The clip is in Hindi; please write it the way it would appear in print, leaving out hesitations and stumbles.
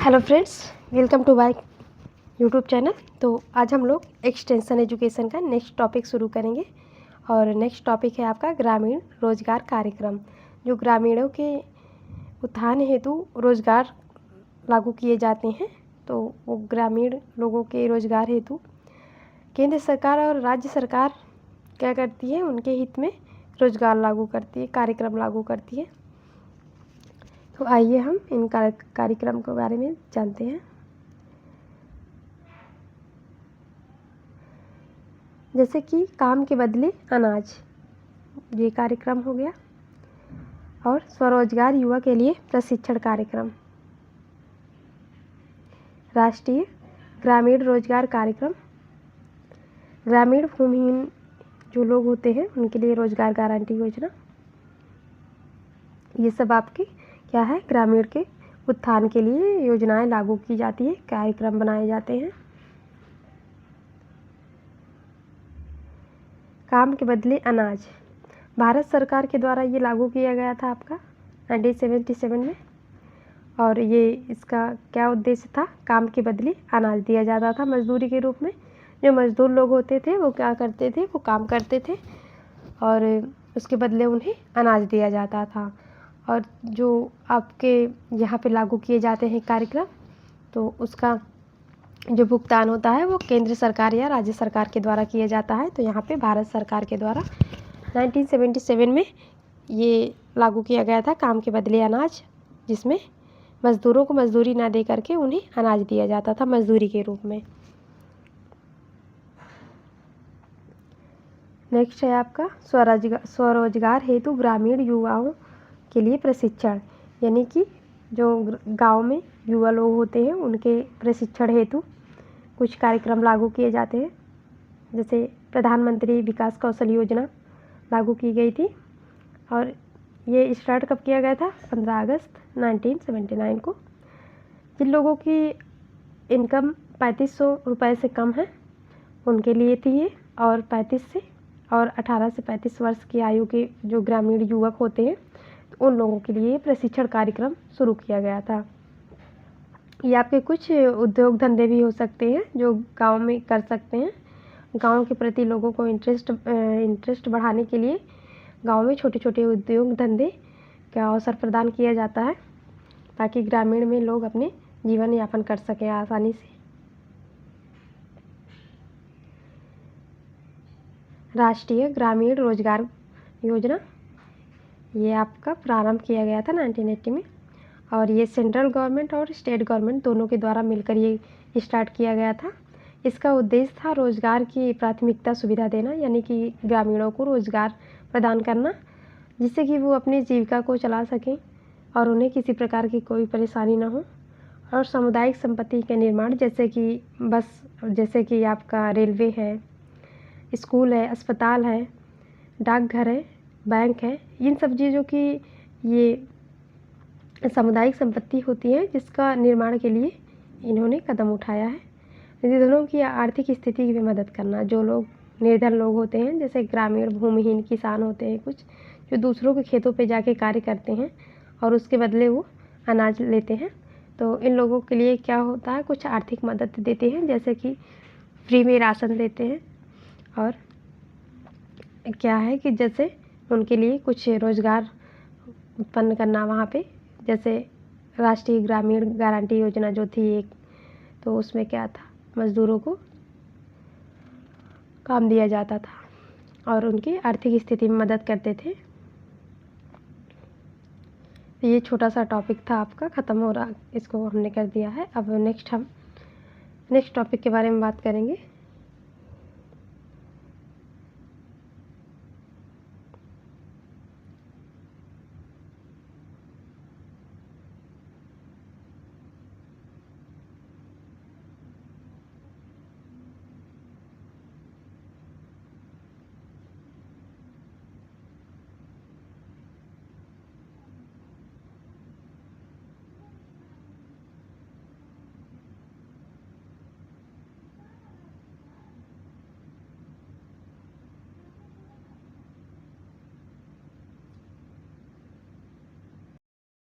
Hello friends, welcome to my YouTube channel. तो आज हम लोग एक्सटेंशन एजुकेशन का नेक्स्ट टॉपिक शुरू करेंगे और नेक्स्ट टॉपिक है आपका ग्रामीण रोजगार कार्यक्रम। जो ग्रामीणों के उत्थान हेतु रोजगार लागू किए जाते हैं, तो वो ग्रामीण लोगों के रोजगार हेतु केंद्र सरकार और राज्य सरकार क्या करती है, उनके हित में रोजगार लागू करती है, कार्यक्रम लागू करती है। तो आइए हम इन कार्यक्रम के बारे में जानते हैं। जैसे कि काम के बदले अनाज, ये कार्यक्रम हो गया। और स्वरोजगार युवा के लिए प्रशिक्षण कार्यक्रम, राष्ट्रीय ग्रामीण रोजगार कार्यक्रम, ग्रामीण भूमिहीन जो लोग होते हैं उनके लिए रोजगार गारंटी योजना। ये सब आपके क्या है, ग्रामीण के उत्थान के लिए योजनाएं लागू की जाती है, कार्यक्रम बनाए जाते हैं। काम के बदले अनाज, भारत सरकार के द्वारा ये लागू किया गया था आपका 1977 में। और ये इसका क्या उद्देश्य था, काम के बदले अनाज दिया जाता था मजदूरी के रूप में। जो मजदूर लोग होते थे वो क्या करते थे, वो काम करते थे और उसके बदले उन्हें अनाज दिया जाता था। और जो आपके यहाँ पे लागू किए जाते हैं कार्यक्रम, तो उसका जो भुगतान होता है वो केंद्र सरकार या राज्य सरकार के द्वारा किया जाता है। तो यहाँ पे भारत सरकार के द्वारा 1977 में ये लागू किया गया था, काम के बदले अनाज, जिसमें मज़दूरों को मजदूरी ना दे करके उन्हें अनाज दिया जाता था मजदूरी के रूप में। नेक्स्ट है आपका स्वरोजगार हेतु ग्रामीण युवाओं के लिए प्रशिक्षण, यानी कि जो गांव में युवा लोग होते हैं उनके प्रशिक्षण हेतु कुछ कार्यक्रम लागू किए जाते हैं। जैसे प्रधानमंत्री विकास कौशल योजना लागू की गई थी और ये स्टार्ट कब किया गया था, 15 अगस्त 1979 को। जिन लोगों की इनकम 3500 रुपये से कम है उनके लिए थी ये, और 18 से 35 वर्ष की आयु के जो ग्रामीण युवक होते हैं तो उन लोगों के लिए प्रशिक्षण कार्यक्रम शुरू किया गया था। ये आपके कुछ उद्योग धंधे भी हो सकते हैं जो गांव में कर सकते हैं। गांव के प्रति लोगों को इंटरेस्ट बढ़ाने के लिए गांव में छोटे छोटे उद्योग धंधे का अवसर प्रदान किया जाता है, ताकि ग्रामीण में लोग अपने जीवन यापन कर सकें आसानी से। राष्ट्रीय ग्रामीण रोजगार योजना, ये आपका प्रारंभ किया गया था 1980 में और ये सेंट्रल गवर्नमेंट और स्टेट गवर्नमेंट दोनों के द्वारा मिलकर ये स्टार्ट किया गया था। इसका उद्देश्य था रोजगार की प्राथमिकता सुविधा देना, यानी कि ग्रामीणों को रोजगार प्रदान करना, जिससे कि वो अपनी जीविका को चला सकें और उन्हें किसी प्रकार की कोई परेशानी ना हो। और सामुदायिक संपत्ति के निर्माण, जैसे कि बस, जैसे कि आपका रेलवे है, स्कूल है, अस्पताल है, डाकघर है, बैंक है, इन सब चीज़ों की ये सामुदायिक संपत्ति होती है जिसका निर्माण के लिए इन्होंने कदम उठाया है। निर्धनों की आर्थिक स्थिति में मदद करना, जो लोग निर्धन लोग होते हैं, जैसे ग्रामीण भूमिहीन किसान होते हैं कुछ, जो दूसरों के खेतों पे जाके कार्य करते हैं और उसके बदले वो अनाज लेते हैं, तो इन लोगों के लिए क्या होता है, कुछ आर्थिक मदद देते हैं, जैसे कि फ्री में राशन देते हैं। और क्या है कि जैसे उनके लिए कुछ रोज़गार उत्पन्न करना वहाँ पे, जैसे राष्ट्रीय ग्रामीण गारंटी योजना जो थी एक, तो उसमें क्या था, मज़दूरों को काम दिया जाता था और उनकी आर्थिक स्थिति में मदद करते थे। ये छोटा सा टॉपिक था आपका, ख़त्म हो रहा, इसको हमने कर दिया है। अब नेक्स्ट टॉपिक के बारे में बात करेंगे।